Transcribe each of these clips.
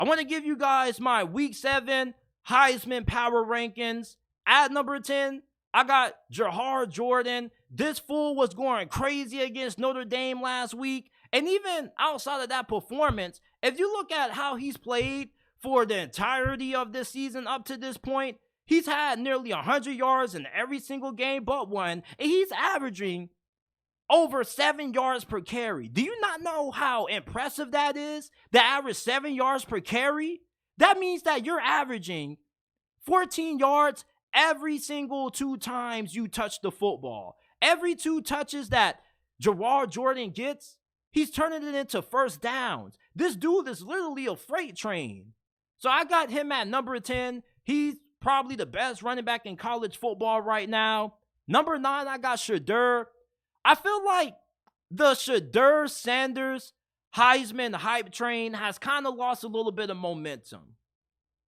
I want to give you guys my Week 7 Heisman Power Rankings. At number 10, I got Jahar Jordan. This fool was going crazy against Notre Dame last week. And even outside of that performance, if you look at how he's played for the entirety of this season up to this point, he's had nearly 100 yards in every single game but one. And he's averaging over 7 yards per carry. Do you not know how impressive that is? The average 7 yards per carry? That means that you're averaging 14 yards every single 2 times you touch the football. Every 2 touches that Jahar Jordan gets, he's turning it into first downs. This dude is literally a freight train. So I got him at number 10. He's probably the best running back in college football right now. Number 9, I got Sheduer. I feel like the Sheduer Sanders Heisman hype train has kind of lost a little bit of momentum.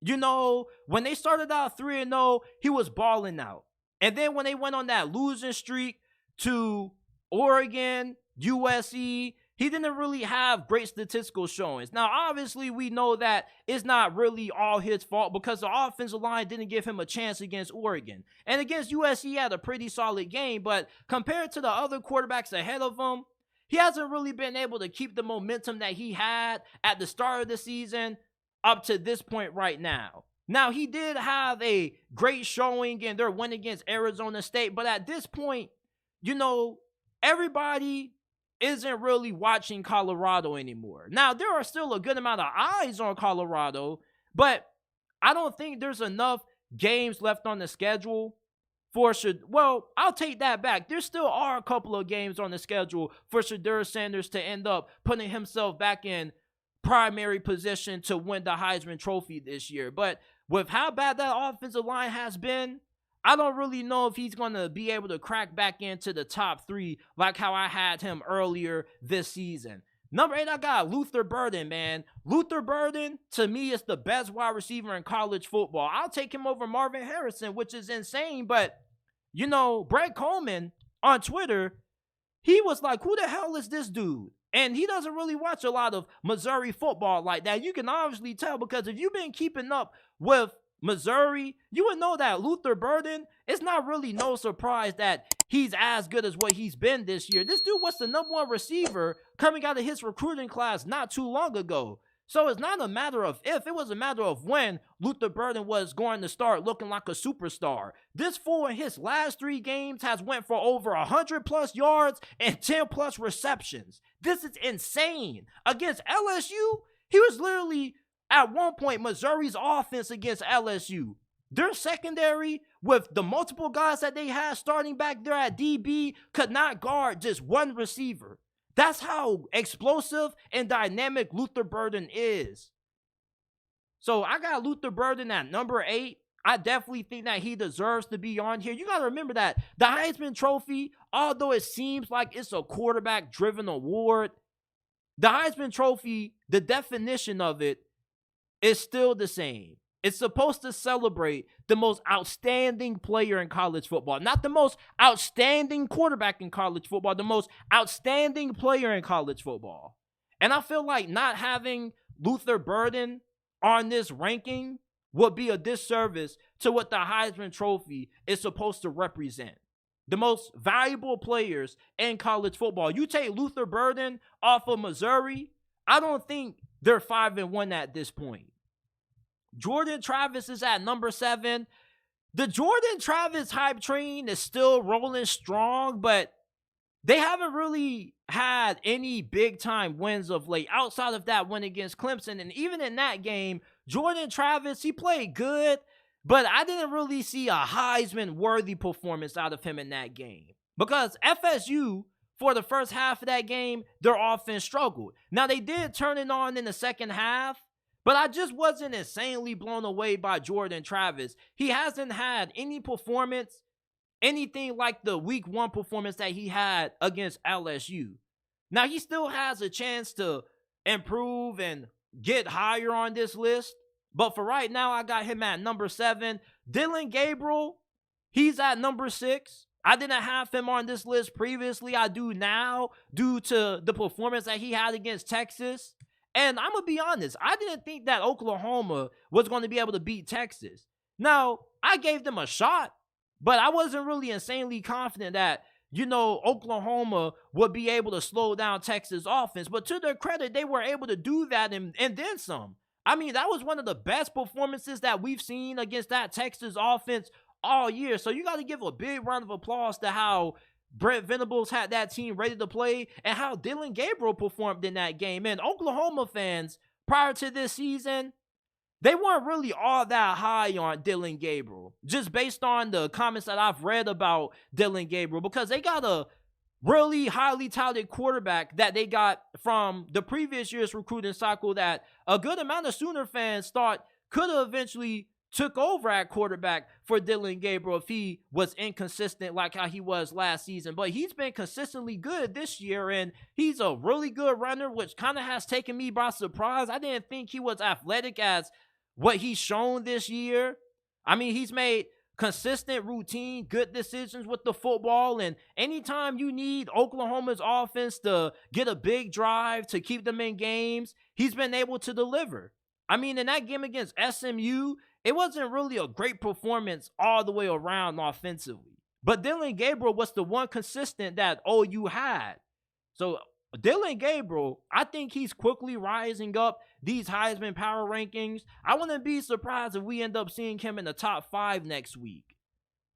You know, when they started out 3-0, he was balling out. And then when they went on that losing streak to Oregon, USC, he didn't really have great statistical showings. Now, obviously, we know that it's not really all his fault because the offensive line didn't give him a chance against Oregon. And against USC, he had a pretty solid game, but compared to the other quarterbacks ahead of him, he hasn't really been able to keep the momentum that he had at the start of the season up to this point right now. Now, he did have a great showing in their win against Arizona State, but at this point, you know, everybody isn't really watching Colorado anymore. Now, there are still a good amount of eyes on Colorado, but I don't think there's enough games left on the schedule for well, I'll take that back. There still are a couple of games on the schedule for Sheduer Sanders to end up putting himself back in primary position to win the Heisman Trophy this year. But with how bad that offensive line has been, I don't really know if he's going to be able to crack back into the top 3 like how I had him earlier this season. Number 8, I got Luther Burden, man. Luther Burden, to me, is the best wide receiver in college football. I'll take him over Marvin Harrison, which is insane. But, you know, Brett Coleman on Twitter, he was like, who the hell is this dude? And he doesn't really watch a lot of Missouri football like that. You can obviously tell because if you've been keeping up with Missouri, you would know that Luther Burden, it's not really no surprise that he's as good as what he's been this year. This dude was the #1 receiver coming out of his recruiting class not too long ago. So it's not a matter of if, it was a matter of when Luther Burden was going to start looking like a superstar. This fool in his last 3 games has went for over 100+ yards and 10+ receptions. This is insane. Against LSU, he was literally at one point Missouri's offense against LSU. Their secondary, with the multiple guys that they had starting back there at DB, could not guard just one receiver. That's how explosive and dynamic Luther Burden is. So I got Luther Burden at number 8. I definitely think that he deserves to be on here. You got to remember that the Heisman Trophy, although it seems like it's a quarterback-driven award, the Heisman Trophy, the definition of it is still the same. It's supposed to celebrate the most outstanding player in college football. Not the most outstanding quarterback in college football, the most outstanding player in college football. And I feel like not having Luther Burden on this ranking would be a disservice to what the Heisman Trophy is supposed to represent. The most valuable players in college football. You take Luther Burden off of Missouri, I don't think they're 5-1 at this point. Jordan Travis is at number 7. The Jordan Travis hype train is still rolling strong, but they haven't really had any big-time wins of late outside of that win against Clemson. And even in that game, Jordan Travis, he played good, but I didn't really see a Heisman-worthy performance out of him in that game. Because FSU, for the first half of that game, their offense struggled. Now, they did turn it on in the second half, but I just wasn't insanely blown away by Jordan Travis. He hasn't had any performance, anything like the week 1 performance that he had against LSU. Now, he still has a chance to improve and get higher on this list. But for right now, I got him at number 7. Dylan Gabriel, he's at number 6. I didn't have him on this list previously. I do now due to the performance that he had against Texas. And I'm going to be honest, I didn't think that Oklahoma was going to be able to beat Texas. Now, I gave them a shot, but I wasn't really insanely confident that, Oklahoma would be able to slow down Texas offense. But to their credit, they were able to do that and then some. I mean, that was one of the best performances that we've seen against that Texas offense all year. So you got to give a big round of applause to how Brent Venables had that team ready to play and how Dillon Gabriel performed in that game. And Oklahoma fans, prior to this season, they weren't really all that high on Dillon Gabriel, just based on the comments that I've read about Dillon Gabriel, because they got a really highly touted quarterback that they got from the previous year's recruiting cycle that a good amount of Sooner fans thought could have eventually took over at quarterback for Dillon Gabriel if he was inconsistent like how he was last season. But he's been consistently good this year, and he's a really good runner, which kind of has taken me by surprise. I didn't think he was athletic as what he's shown this year. I mean, he's made consistent, routine, good decisions with the football, and anytime you need Oklahoma's offense to get a big drive to keep them in games, he's been able to deliver. I mean, in that game against SMU, it wasn't really a great performance all the way around offensively. But Dillon Gabriel was the one consistent that OU had. So Dillon Gabriel, I think he's quickly rising up these Heisman Power Rankings. I wouldn't be surprised if we end up seeing him in the top 5 next week.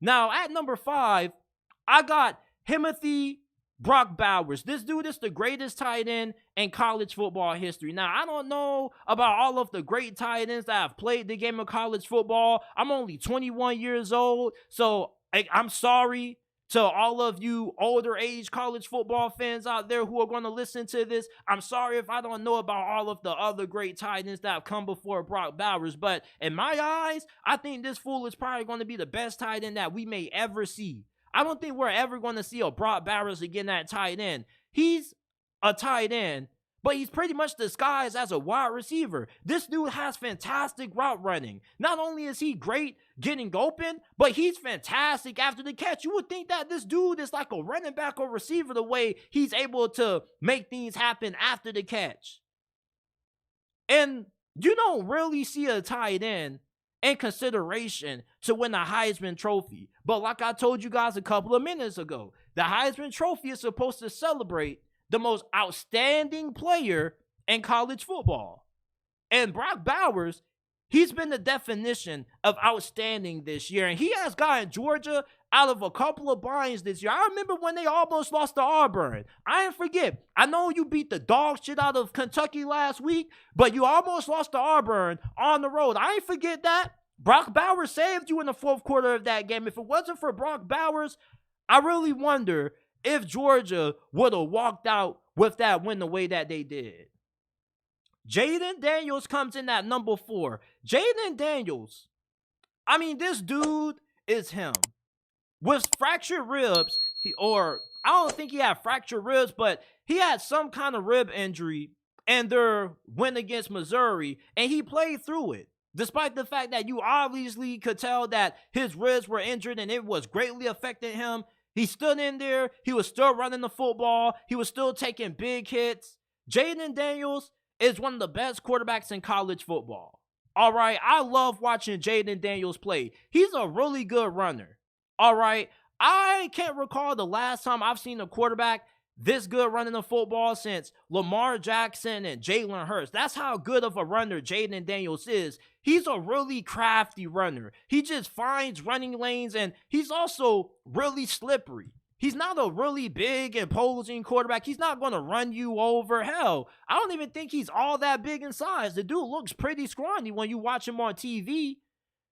Now, at number 5, I got Timothy Brock Bowers. This dude is the greatest tight end in college football history. Now, I don't know about all of the great tight ends that have played the game of college football. I'm only 21 years old, so I'm sorry to all of you older age college football fans out there who are going to listen to this. I'm sorry if I don't know about all of the other great tight ends that have come before Brock Bowers, but in my eyes, I think this fool is probably going to be the best tight end that we may ever see. I don't think we're ever going to see a Brock Bowers again at tight end. He's a tight end, but he's pretty much disguised as a wide receiver. This dude has fantastic route running. Not only is he great getting open, but he's fantastic after the catch. You would think that this dude is like a running back or receiver the way he's able to make things happen after the catch. And you don't really see a tight end in consideration to win a Heisman Trophy. But like I told you guys a couple of minutes ago, the Heisman Trophy is supposed to celebrate the most outstanding player in college football. And Brock Bowers, he's been the definition of outstanding this year. And he has gotten Georgia out of a couple of binds this year. I remember when they almost lost to Auburn. I ain't forget. I know you beat the dog shit out of Kentucky last week, but you almost lost to Auburn on the road. I ain't forget that. Brock Bowers saved you in the fourth quarter of that game. If it wasn't for Brock Bowers, I really wonder if Georgia would have walked out with that win the way that they did. Jayden Daniels comes in at number 4. Jayden Daniels, I mean, this dude is him. With fractured ribs, I don't think he had fractured ribs, but he had some kind of rib injury in their win against Missouri, and he played through it. Despite the fact that you obviously could tell that his ribs were injured and it was greatly affecting him, he stood in there. He was still running the football. He was still taking big hits. Jayden Daniels is one of the best quarterbacks in college football. All right, I love watching Jayden Daniels play. He's a really good runner. All right, I can't recall the last time I've seen a quarterback this good running the football since Lamar Jackson and Jalen Hurts. That's how good of a runner Jayden Daniels is. He's a really crafty runner. He just finds running lanes, and he's also really slippery. He's not a really big, imposing quarterback. He's not going to run you over. Hell, I don't even think he's all that big in size. The dude looks pretty scrawny when you watch him on TV.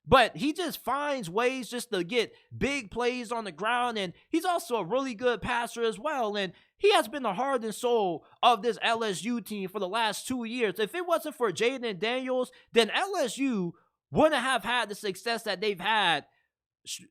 But he just finds ways just to get big plays on the ground, and he's also a really good passer as well. And he has been the heart and soul of this LSU team for the last 2 years. If it wasn't for Jayden Daniels, then LSU wouldn't have had the success that they've had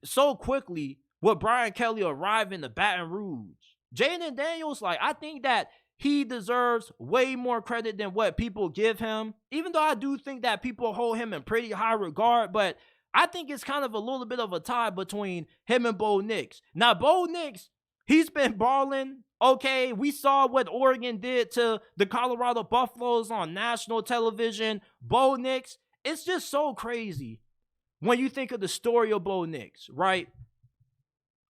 so quickly with Brian Kelly arriving to Baton Rouge. Jayden Daniels, I think that he deserves way more credit than what people give him, even though I do think that people hold him in pretty high regard, but I think it's kind of a little bit of a tie between him and Bo Nix. Now, Bo Nix, he's been balling Okay, we saw what Oregon did to the Colorado Buffaloes on national television. Bo Nix, it's just so crazy when you think of the story of Bo Nix, right?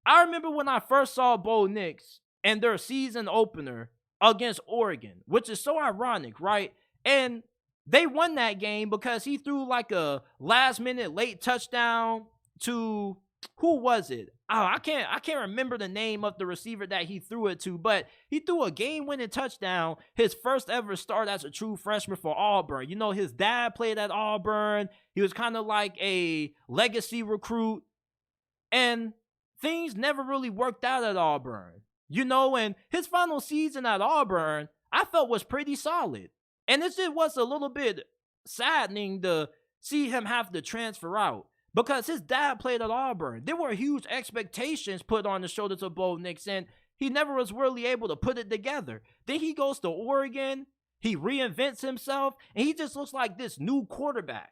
I remember when I first saw Bo Nix and their season opener against Oregon, which is so ironic, right? And they won that game because he threw like a last-minute late touchdown to, who was it? Oh, I can't remember the name of the receiver that he threw it to, but he threw a game-winning touchdown, his first ever start as a true freshman for Auburn. You know, his dad played at Auburn. He was kind of like a legacy recruit, and things never really worked out at Auburn. You know, and his final season at Auburn, I felt was pretty solid. And it just was a little bit saddening to see him have to transfer out because his dad played at Auburn. There were huge expectations put on the shoulders of Bo Nix, and he never was really able to put it together. Then he goes to Oregon, he reinvents himself, and he just looks like this new quarterback.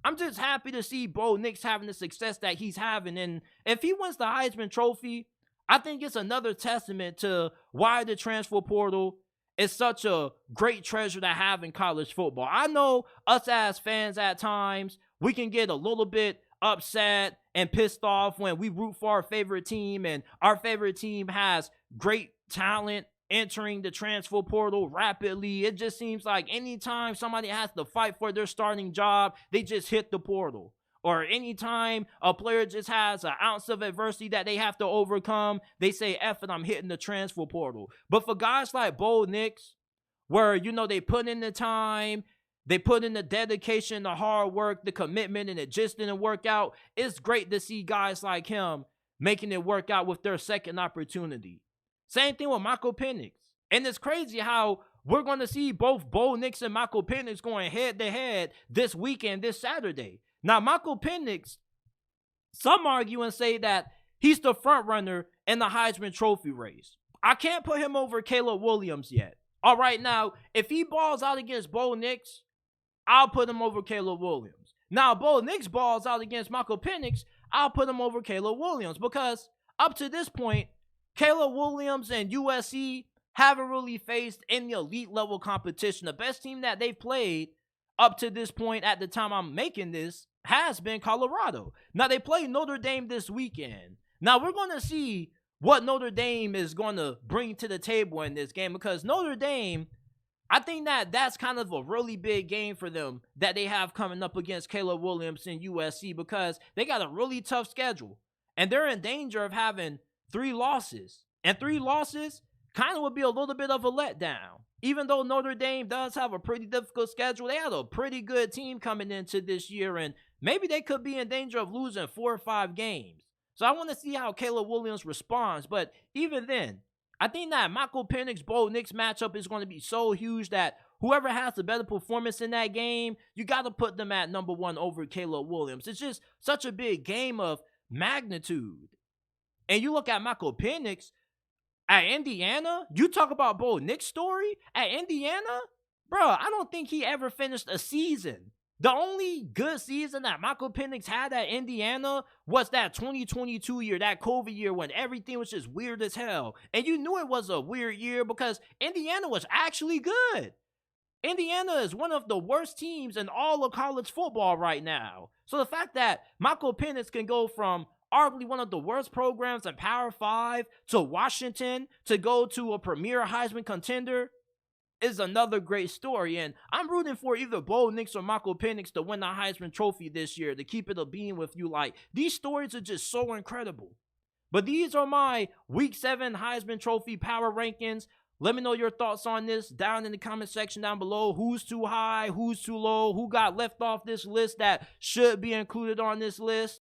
I'm just happy to see Bo Nix having the success that he's having, and if he wins the Heisman Trophy, I think it's another testament to why the transfer portal is such a great treasure to have in college football. I know us as fans at times, we can get a little bit upset and pissed off when we root for our favorite team and our favorite team has great talent entering the transfer portal rapidly. It just seems like anytime somebody has to fight for their starting job, they just hit the portal. Or anytime a player just has an ounce of adversity that they have to overcome, they say, F it, I'm hitting the transfer portal. But for guys like Bo Nix, where, you know, they put in the time, they put in the dedication, the hard work, the commitment, and it just didn't work out, it's great to see guys like him making it work out with their second opportunity. Same thing with Micheal Penix. And it's crazy how we're going to see both Bo Nix and Micheal Penix going head-to-head this weekend, this Saturday. Now, Micheal Penix, some argue and say that he's the front runner in the Heisman Trophy race. I can't put him over Caleb Williams yet. All right, now, if he balls out against Bo Nix, I'll put him over Caleb Williams. Now, Bo Nix balls out against Micheal Penix, I'll put him over Caleb Williams because up to this point, Caleb Williams and USC haven't really faced any elite level competition. The best team that they've played up to this point at the time I'm making this has been Colorado. Now, they play Notre Dame this weekend. Now, we're going to see what Notre Dame is going to bring to the table in this game because Notre Dame, I think that that's kind of a really big game for them that they have coming up against Caleb Williams and USC because they got a really tough schedule. And they're in danger of having 3 losses. And 3 losses kind of would be a little bit of a letdown. Even though Notre Dame does have a pretty difficult schedule, they had a pretty good team coming into this year, and maybe they could be in danger of losing 4 or 5 games. So I want to see how Caleb Williams responds, but even then, I think that Micheal Penix Bo Nix matchup is going to be so huge that whoever has the better performance in that game, you got to put them at number 1 over Caleb Williams. It's just such a big game of magnitude. And you look at Micheal Penix at Indiana, you talk about Bo Nix' story at Indiana, bro, I don't think he ever finished a season. The only good season that Micheal Penix had at Indiana was that 2022 year, that COVID year when everything was just weird as hell. And you knew it was a weird year because Indiana was actually good. Indiana is one of the worst teams in all of college football right now. So the fact that Micheal Penix can go from arguably one of the worst programs in Power 5 to Washington to go to a premier Heisman contender is another great story. And I'm rooting for either Bo Nix or Micheal Penix to win the Heisman Trophy this year, to keep it a beam with you. Like, these stories are just so incredible. But these are my Week 7 Heisman Trophy Power Rankings. Let me know your thoughts on this down in the comment section down below. Who's too high? Who's too low? Who got left off this list that should be included on this list?